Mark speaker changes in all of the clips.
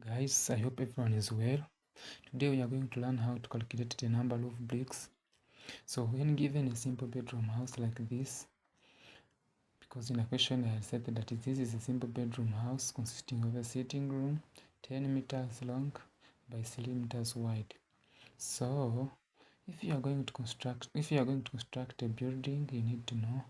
Speaker 1: Guys, I hope everyone is well. Today we are going to learn how to calculate the number of bricks. So when given a simple bedroom house like this, because in a question I said that this is a simple bedroom house consisting of a sitting room 10 meters long by 3 meters wide. So if you are going to construct a building, you need to know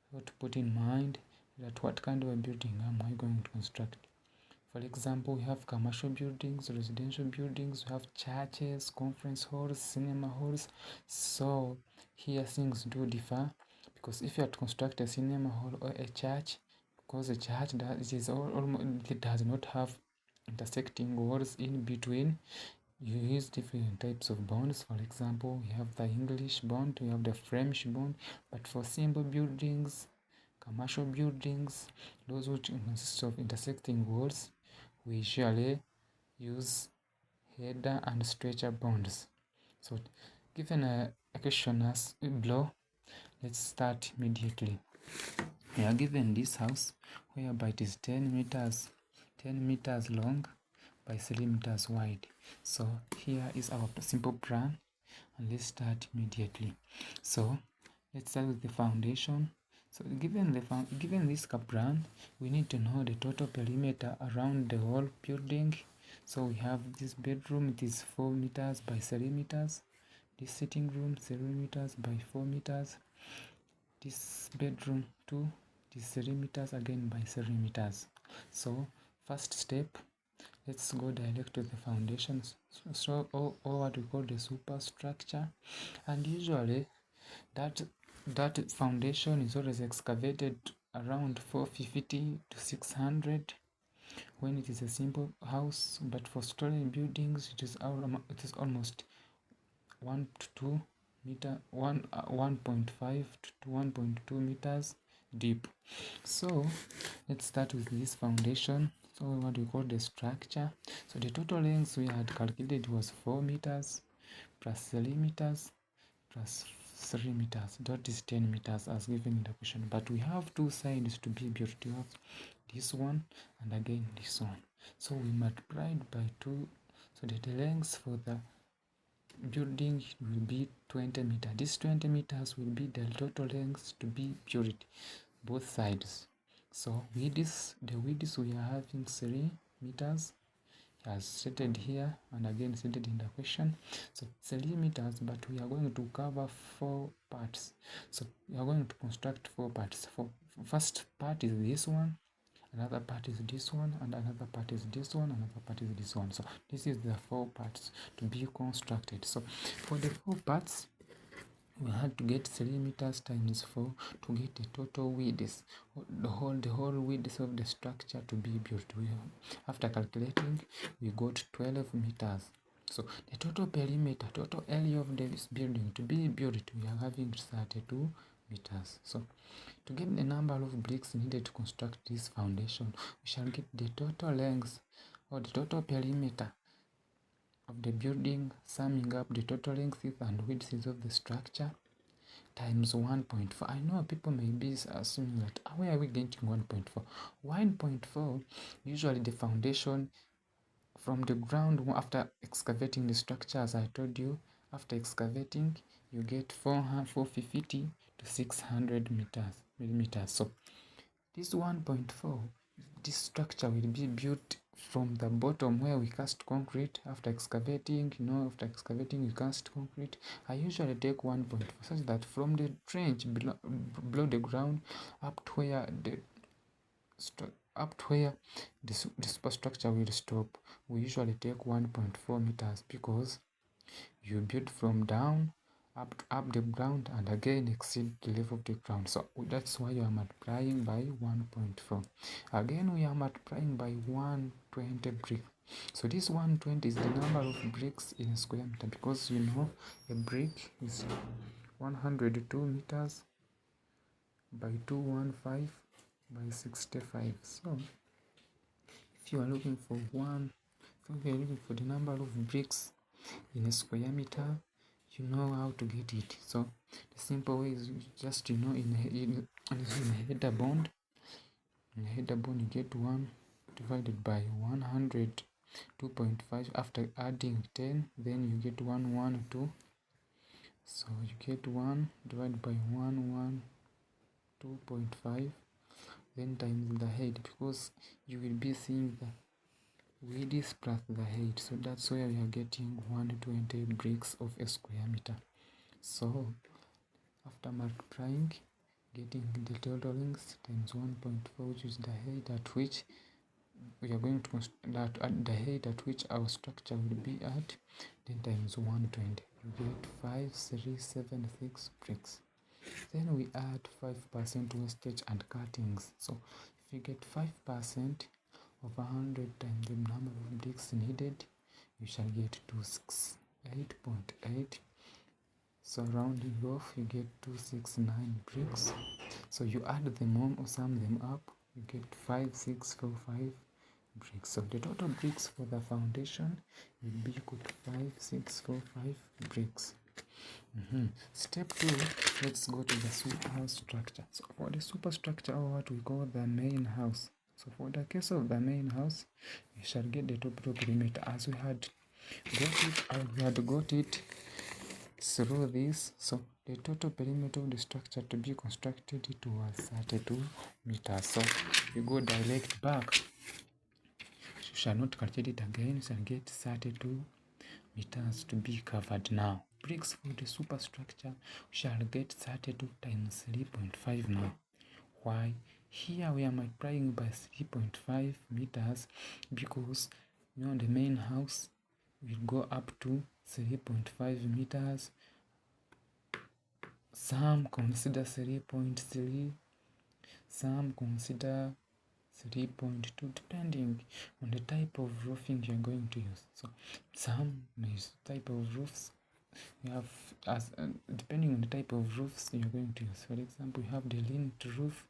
Speaker 1: what to put in mind, that what kind of a building am I going to construct. For example, we have commercial buildings, residential buildings, we have churches, conference halls, cinema halls. So here things do differ, because if you are to construct a cinema hall or a church, because a church it does not have intersecting walls in between, you use different types of bonds. For example, we have the English bond, we have the French bond. But for simple buildings, commercial buildings, those which consist of intersecting walls, we usually use header and stretcher bonds. So given a question as below, let's start immediately. We are given this house whereby it is 10 meters long by 3 meters wide. So here is our simple plan, and let's start immediately. So let's start with the foundation. So given this plan, we need to know the total perimeter around the whole building. So we have this bedroom, it is 4 meters by 3 meters. This sitting room 3 meters by 4 meters. This bedroom 2, this 3 meters again by 3 meters. So first step, let's go direct to the foundations. So or what we call the superstructure, and usually that foundation is always excavated around 450 to 600 when it is a simple house. But for story buildings, it is almost 1 to 2 meter 1.5 to 1.2 meters deep. So let's start with this foundation. So what we call the structure. So the total length we had calculated was 4 meters plus 3 meters plus 3 meters. That is 10 meters as given in the question. But we have two sides to be built. We have this one and again this one. So we multiplied by 2. So that the length for the building will be 20 meters. This 20 meters will be the total length to be built, both sides. So the width we are having 3 meters as stated here and again stated in the question. So 3 meters, but we are going to cover 4 parts. So we are going to construct 4 parts. First part is this one, another part is this one, and another part is this one, another part is this one. So this is the 4 parts to be constructed. So for the 4 parts, we had to get 3 meters times 4 to get the total width, the whole width of the structure to be built. After calculating, we got 12 meters. So the total perimeter, total area of this building to be built, we are having 32 meters. So to get the number of bricks needed to construct this foundation, we shall get the total length or the total perimeter of the building, summing up the total length and width of the structure times 1.4. I know people may be assuming that where are we getting 1.4? 1.4, usually the foundation from the ground after excavating the structure, as I told you, after excavating you get 450 to 600 millimeters. So this 1.4, this structure will be built from the bottom where we cast concrete after excavating. After excavating we cast concrete. I usually take 1.4 such that from the trench below the ground up to where the superstructure will stop, we usually take 1.4 meters, because you build from down up the ground and again exceed the level of the ground. So that's why you are multiplying by 1.4. Again we are multiplying by 120 bricks. So this 120 is the number of bricks in a square meter, because a brick is 102 meters by 215 by 65. So if you are looking for the number of bricks in a square meter, you know how to get it. So the simple way is just in a header bond. In a header bond you get 1 divided by 100 2.5. After adding 10, then you get 112. So you get 1 divided by 2.5, then times the height, because you will be seeing the width plus the height. So that's where we are getting 120 bricks of a square meter. So after multiplying, getting the total length times 1.4, which is the height at which we are going to the height at which our structure will be at, then times 120, you get 5376 bricks. Then we add 5% wastage and cuttings. So if you get 5% of 100 times the number of bricks needed, you shall get 268.8. So rounding off, you get 269 bricks. So you add them on or sum them up, you get 5645 bricks. So the total bricks for the foundation will be equal to 5645 bricks. Step 2, let's go to the superstructure. So for the superstructure, or what we call the main house. So for the case of the main house, we shall get the total perimeter as we had got it through this. So the total perimeter of the structure to be constructed, it was 32 meters. So you go direct back, you shall not calculate it again, you shall get 32 meters to be covered. Now bricks for the superstructure, we shall get 32 times 3.5 now. Why? Here we are multiplying by 3.5 meters because the main house will go up to 3.5 meters. Some consider 3.3, some consider 3.2, depending on the type of roofing you're going to use. So some type of roofs you have, depending on the type of roofs you're going to use. For example, you have the lint roof,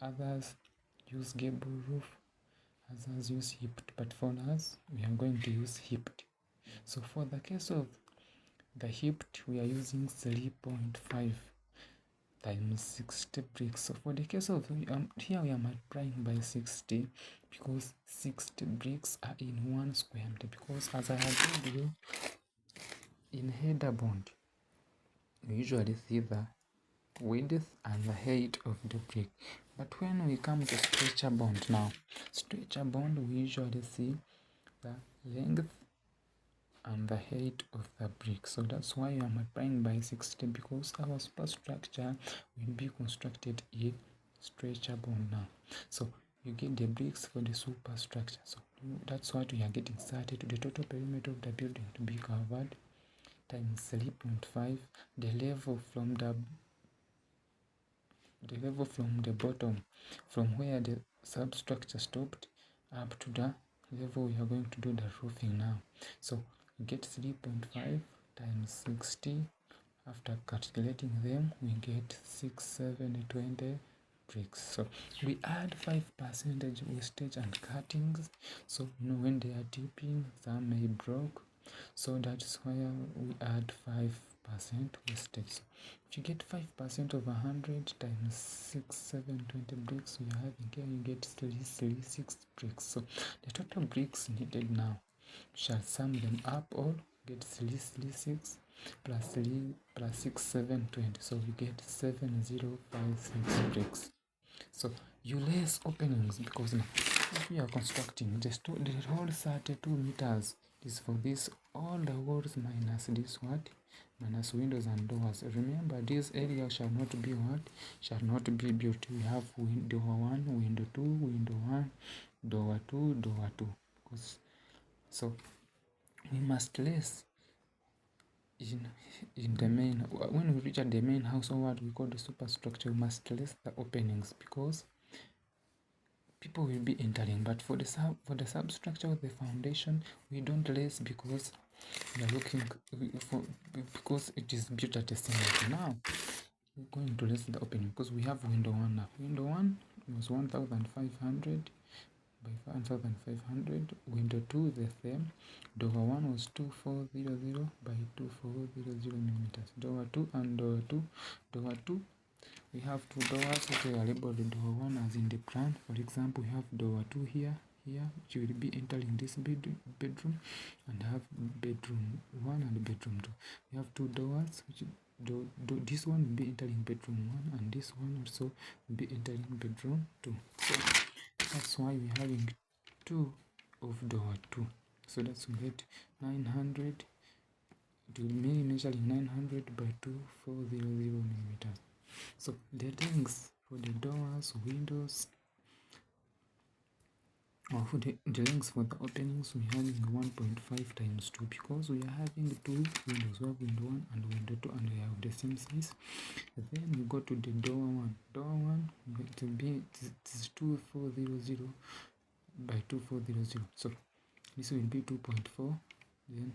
Speaker 1: others use gable roof, others use hipped, but for us we are going to use hipped. So for the case of the hipped, we are using 3.5 times 60 bricks. So for the case of here we are multiplying by 60 because 60 bricks are in 1 square meter, because as I have told you, in header bond we usually see the width and the height of the brick, but when we come to stretcher bond, now stretcher bond we usually see the length and the height of the brick. So that's why I'm multiplying by 60, because our superstructure will be constructed in stretcher bond now. So you get the bricks for the superstructure. So that's what we are getting started to the total perimeter of the building to be covered times 3.5, the level from the bottom, from where the substructure stopped up to the level we are going to do the roofing now. So you get 3.5 times 60. After calculating them, we get 6,720 bricks. So we add 5% wastage and cuttings. So when they are dipping, some may broke. So that's why we add 5% wastage. So if you get 5% of 100 times 6,720 bricks we are having here, you get 336 bricks. So the total bricks needed now, we shall sum them up all, get 336 plus 3 plus 6,720. So we get 7,056 bricks. So you less openings, because now if we are constructing the whole 32 meters is for this, all the walls minus this what? Minus windows and doors. Remember, this area shall not be what? Shall not be built. We have window 1, window 2, window 1, door 2, door 2. So we must less in the main, when we reach at the main house, or what we call the superstructure, we must less the openings because people will be entering. But for the substructure of the foundation, we don't less because we are looking because it is built at a single. Now we're going to less the opening because we have window 1 now. Window 1 was 1,500 by 1,500. Window 2 the same. Door 1 was 2,400 by 2,400 millimeters. Door 2 and door 2. Door 2, we have two doors. Okay, I labeled door 1 as in the plan. For example, we have door 2 here, here you will be entering this bedroom and have bedroom 1 and bedroom 2. We have 2 doors, which this one will be entering bedroom 1 and this one also will be entering bedroom 2. So that's why we're having 2 of door 2. So that's we get 900. It will be measuring 900 by 2400 millimeters. So the lengths for the doors, windows, or for the lengths for the openings, we're having 1.5 times 2 because we are having 2 windows. We have window 1 and window 2 and they have the same size. Then we go to the door 1. Door 1, it is 2400 by 2400. So this will be 2.4. Then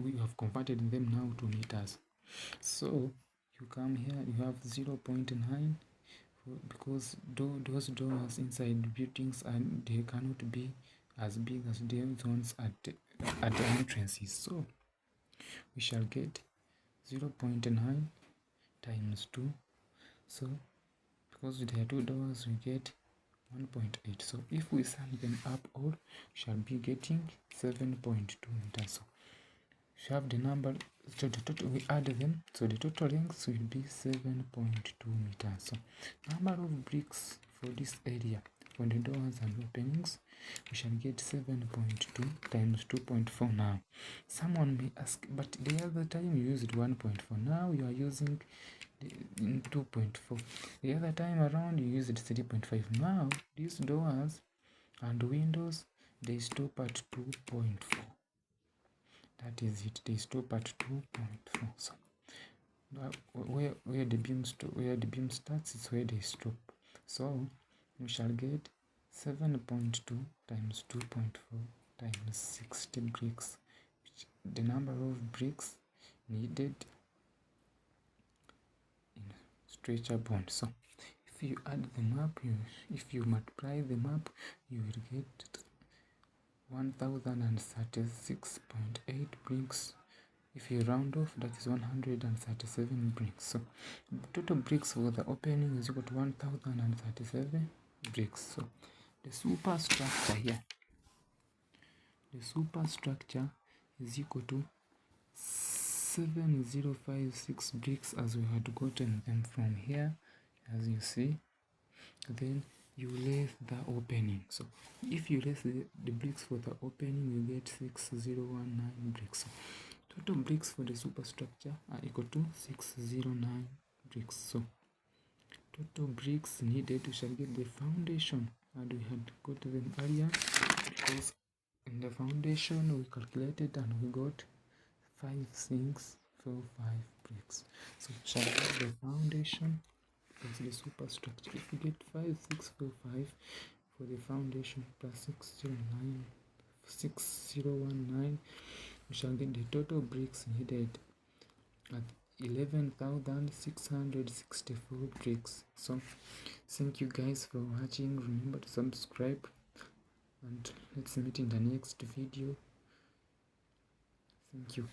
Speaker 1: we have converted them now to meters. So you come here, you have 0.9 because those doors inside buildings and they cannot be as big as those ones at the entrances. So we shall get 0.9 times 2. So because there are 2 doors, we get 1.8. So if we sum them up all, we shall be getting 7.2 meters. So we have the number, so the total, we add them, so the total length will be 7.2 meters. So number of bricks for this area for the doors and openings, we shall get 7.2 times 2.4. Now someone may ask, but the other time you used 1.4, now you are using 2.4. The other time around you used 3.5. Now these doors and windows, they stop at 2.4. That is it, they stop at 2.4. So where the beam starts is where they stop. So we shall get 7.2 times 2.4 times 60 bricks, which the number of bricks needed in structure bond. So if you add them up, if you multiply them up, you will get 1036.8 bricks. If you round off, that is 137 bricks. So the total bricks for the opening is equal to 1037 bricks. So the superstructure here, the superstructure is equal to 7056 bricks as we had gotten them from here, as you see. Then you lay the opening. So if you lay the bricks for the opening, you get 6019 bricks. So total bricks for the superstructure are equal to 609 bricks. So total bricks needed to shall get the foundation, and we had got them earlier because in the foundation we calculated and we got 5645 bricks. So shall get the foundation plus the superstructure. If we get 5645 for the foundation plus 6019, we shall get the total bricks needed at 11,664 bricks. So thank you guys for watching. Remember to subscribe and let's meet in the next video. Thank you.